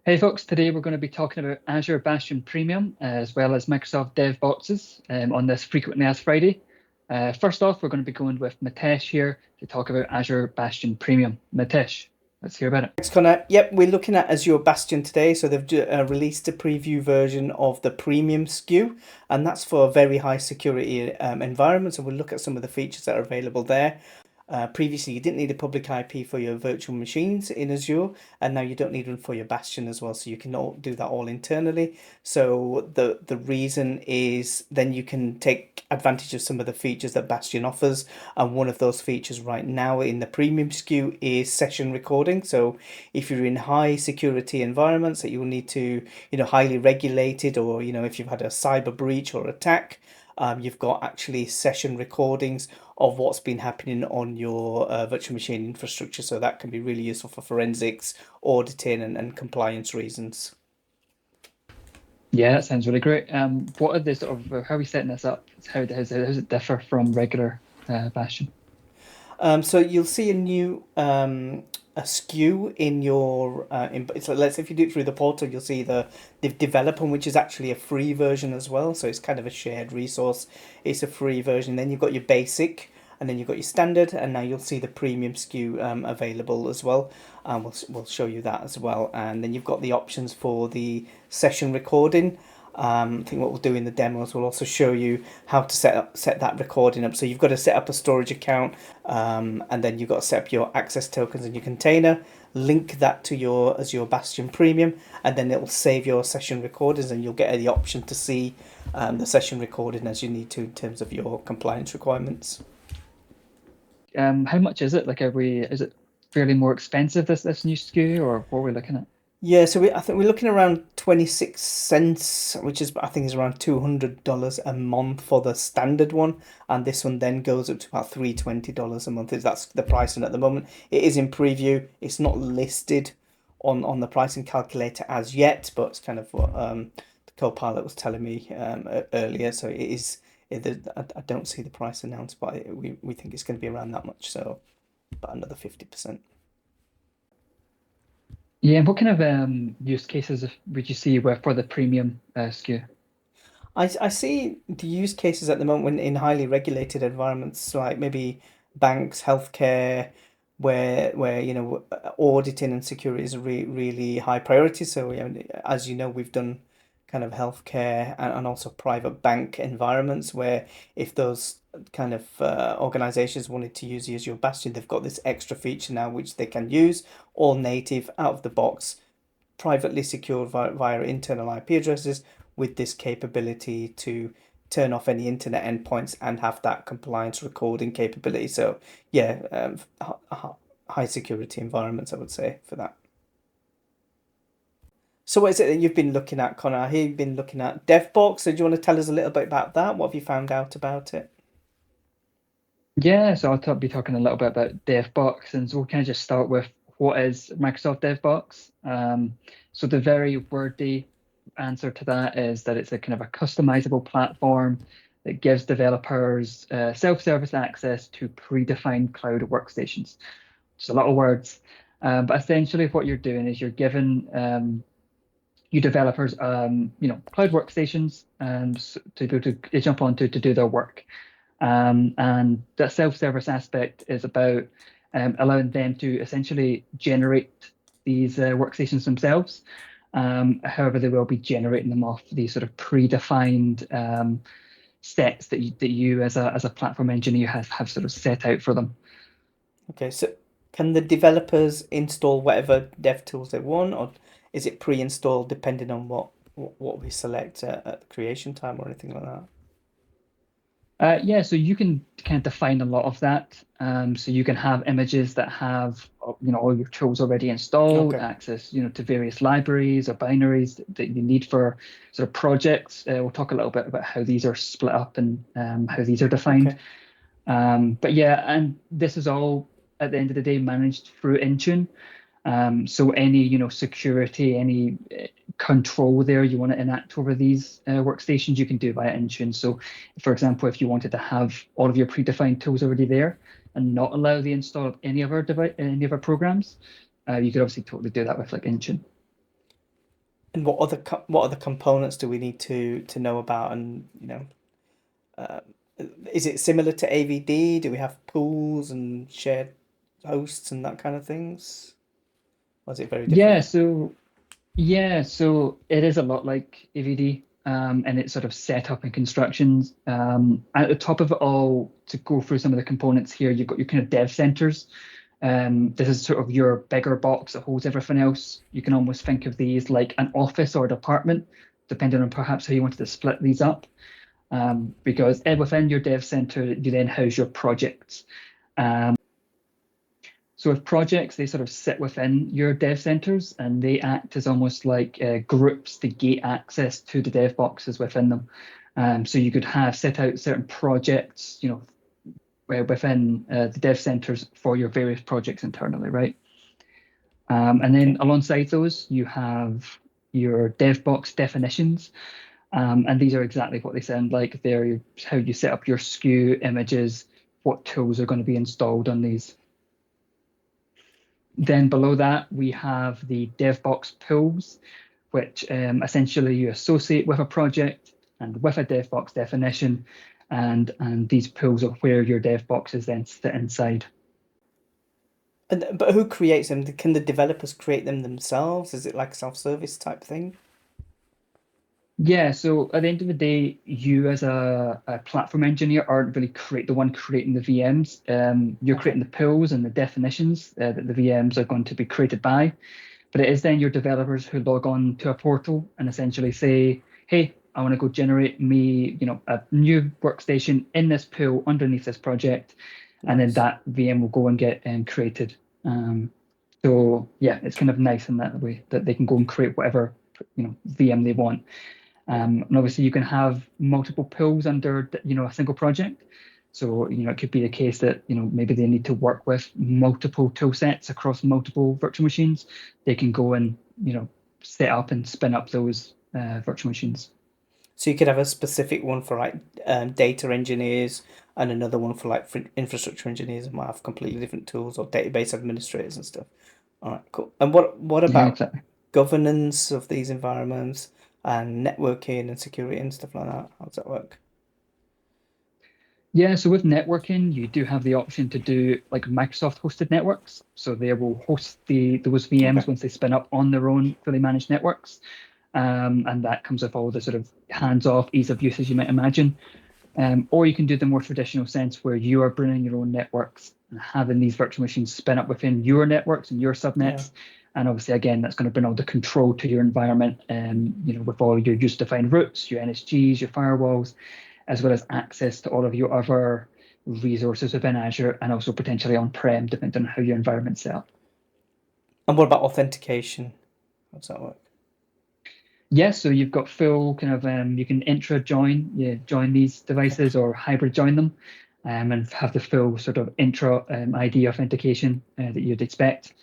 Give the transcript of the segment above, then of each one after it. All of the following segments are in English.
Hey folks, today we're going to be talking about Azure Bastion Premium as well as Microsoft Dev Boxes on this Frequently Asked Friday. First off, we're going to be going with Mitesh here to talk about Azure Bastion Premium. Mitesh, let's hear about it. Thanks, Connor. Yep, we're looking at Azure Bastion today. So they've released a preview version of the premium SKU, and that's for very high security environments. And we'll look at some of the features that are available there. Previously, you didn't need a public IP for your virtual machines in Azure, and now you don't need one for your Bastion as well. So you can do that all internally. So the reason is then you can take advantage of some of the features that Bastion offers, and one of those features right now in the premium SKU is session recording. So if you're in high security environments that you will need to, highly regulated, or if you've had a cyber breach or attack. You've got actually session recordings of what's been happening on your virtual machine infrastructure. So that can be really useful for forensics, auditing, and compliance reasons. Yeah, that sounds really great. What are the how are we setting this up? How does it differ from regular Bastion? So you'll see a new a SKU in your so let's say if you do it through the portal, you'll see the developer, which is actually a free version as well. So it's kind of a shared resource. It's a free version. Then you've got your basic, and then you've got your standard, and now you'll see the premium SKU available as well. We'll show you that as well. And then you've got the options for the session recording. I think what we'll do in the demos, we'll also show you how to set that recording up. So you've got to set up a storage account, and then you've got to set up your access tokens in your container, link that to your Azure Bastion Premium, and then it will save your session recordings, and you'll get the option to see the session recording as you need to in terms of your compliance requirements. How much is it? Is it fairly more expensive this new SKU, or what are we looking at? Yeah, so I think we're looking around 26 cents, which is I think is around $200 a month for the standard one, and this one then goes up to about $320 a month. That's the pricing at the moment. It is in preview. It's not listed on the pricing calculator as yet, but it's kind of what the co-pilot was telling me earlier. So it is. I don't see the price announced, but we think it's going to be around that much. So about another 50%. Yeah, and what kind of use cases would you see for the premium SKU? I see the use cases at the moment in highly regulated environments, like maybe banks, healthcare, where auditing and security is a really high priority. So as you know, we've done kind of healthcare and also private bank environments where if those kind of organizations wanted to use Azure Bastion, they've got this extra feature now which they can use all native out of the box, privately secured via internal IP addresses with this capability to turn off any internet endpoints and have that compliance recording capability. So yeah, high security environments, I would say, for that. So what is it that you've been looking at, Connor? I hear you've been looking at DevBox. So do you want to tell us a little bit about that? What have you found out about it? Yeah, so be talking a little bit about DevBox, and so we'll kind of just start with what is Microsoft DevBox. So the very wordy answer to that is that it's a kind of a customizable platform that gives developers self-service access to predefined cloud workstations. Just a lot of words, but essentially what you're doing is you're giving you developers, cloud workstations to be able to jump onto to do their work. And the self-service aspect is about allowing them to essentially generate these workstations themselves. However, they will be generating them off these sort of predefined steps that you as a platform engineer have sort of set out for them. Okay, so can the developers install whatever dev tools they want, or is it pre-installed depending on what we select at the creation time or anything like that? Yeah, so you can kind of define a lot of that. So you can have images that have, all your tools already installed, Okay. access, to various libraries or binaries that you need for sort of projects. We'll talk a little bit about how these are split up and how these are defined. Okay. But yeah, and this is all at the end of the day managed through Intune. So any, security, any control there you want to enact over these workstations, you can do via Intune. So, for example, if you wanted to have all of your predefined tools already there and not allow the install of any of our programs, you could obviously totally do that with like Intune. And what other components do we need to know about? And uh, is it similar to AVD? Do we have pools and shared hosts and that kind of things? Or is it very Yeah, different? so yeah, so it is a lot like AVD, and it's sort of setup and constructions. At the top of it all, to go through some of the components here, you've got your kind of dev centers. This is sort of your bigger box that holds everything else. You can almost think of these like an office or a department, depending on perhaps how you wanted to split these up. Because within your dev center, you then house your projects. Um, so with projects, they sort of sit within your dev centers and they act as almost like groups to gate access to the dev boxes within them. So you could have set out certain projects, within the dev centers for your various projects internally, right? And then Okay. alongside those, you have your dev box definitions. And these are exactly what they sound like. They're how you set up your SKU images, what tools are going to be installed on these. Then below that, we have the DevBox pools, which essentially you associate with a project and with a DevBox definition, and these pools are where your DevBoxes then sit inside. But who creates them? Can the developers create them themselves? Is it like a self-service type thing? Yeah, so at the end of the day, you as a platform engineer aren't really the one creating the VMs. You're Okay. creating the pools and the definitions that the VMs are going to be created by. But it is then your developers who log on to a portal and essentially say, "Hey, I want to go generate me, a new workstation in this pool underneath this project," and then Nice. that VM will go and get created. Um, so yeah, it's kind of nice in that way that they can go and create whatever VM they want. Yeah. And obviously you can have multiple pools under, a single project. So, it could be a case that, maybe they need to work with multiple tool sets across multiple virtual machines. They can go and, set up and spin up those virtual machines. So you could have a specific one for like data engineers and another one for like infrastructure engineers and might have completely different tools or database administrators and stuff. All right, cool. And what Yeah, about exactly. governance of these environments and networking and security and stuff like that? How does that work? Yeah, so with networking, you do have the option to do like Microsoft hosted networks. So they will host those VMs Okay. once they spin up on their own fully managed networks. And that comes with all the sort of hands-off ease of use as you might imagine. Or you can do the more traditional sense where you are bringing your own networks and having these virtual machines spin up within your networks and your Yeah. subnets. And obviously, again, that's going to bring all the control to your environment, with all your user-defined routes, your NSGs, your firewalls, as well as access to all of your other resources within Azure and also potentially on-prem, depending on how your environment's set up. And what about authentication? How does that work? Yes, so you've got full kind of you can intra join, join these Okay. devices or hybrid join them, and have the full sort of intra ID authentication that you'd expect.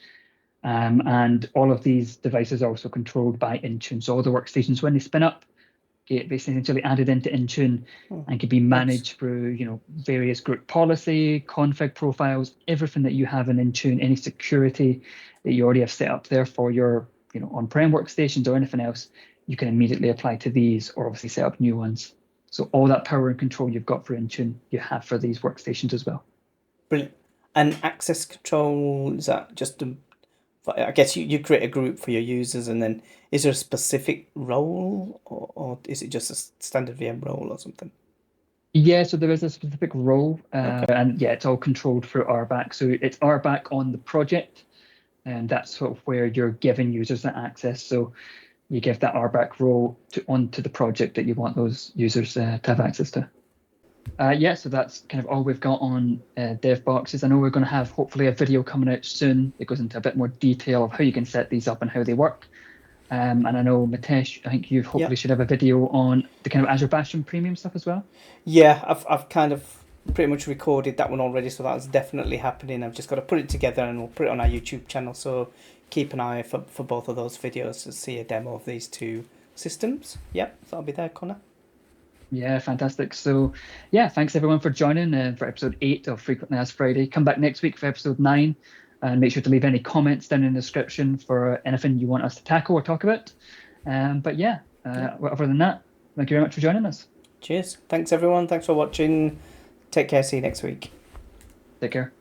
And all of these devices are also controlled by Intune. So all the workstations when they spin up get essentially added into Intune Oh, and can be nice. managed through various group policy, config profiles, everything that you have in Intune, any security that you already have set up there for your on-prem workstations or anything else, you can immediately apply to these or obviously set up new ones. So all that power and control you've got for Intune, you have for these workstations as well. Brilliant. And access control, is that just I guess you create a group for your users and then is there a specific role or is it just a standard VM role or something? Yeah, so there is a specific role, Okay. and yeah, it's all controlled through RBAC. So it's RBAC on the project, and that's sort of where you're giving users that access. So you give that RBAC role onto the project that you want those users to have access to. Yeah, so that's kind of all we've got on dev boxes. I know we're going to have hopefully a video coming out soon that goes into a bit more detail of how you can set these up and how they work. And I know Mitesh, I think you Yeah. hopefully should have a video on the kind of Azure Bastion Premium stuff as well. Yeah, I've kind of pretty much recorded that one already, so that's definitely happening. I've just got to put it together and we'll put it on our YouTube channel. So keep an eye for both of those videos to see a demo of these two systems. Yep, that'll be there, Connor. Yeah, fantastic. So, yeah, thanks everyone for joining for episode 8 of Frequently Asked Friday. Come back next week for episode 9 and make sure to leave any comments down in the description for anything you want us to tackle or talk about. But yeah, other than that, thank you very much for joining us. Cheers. Thanks, everyone. Thanks for watching. Take care. See you next week. Take care.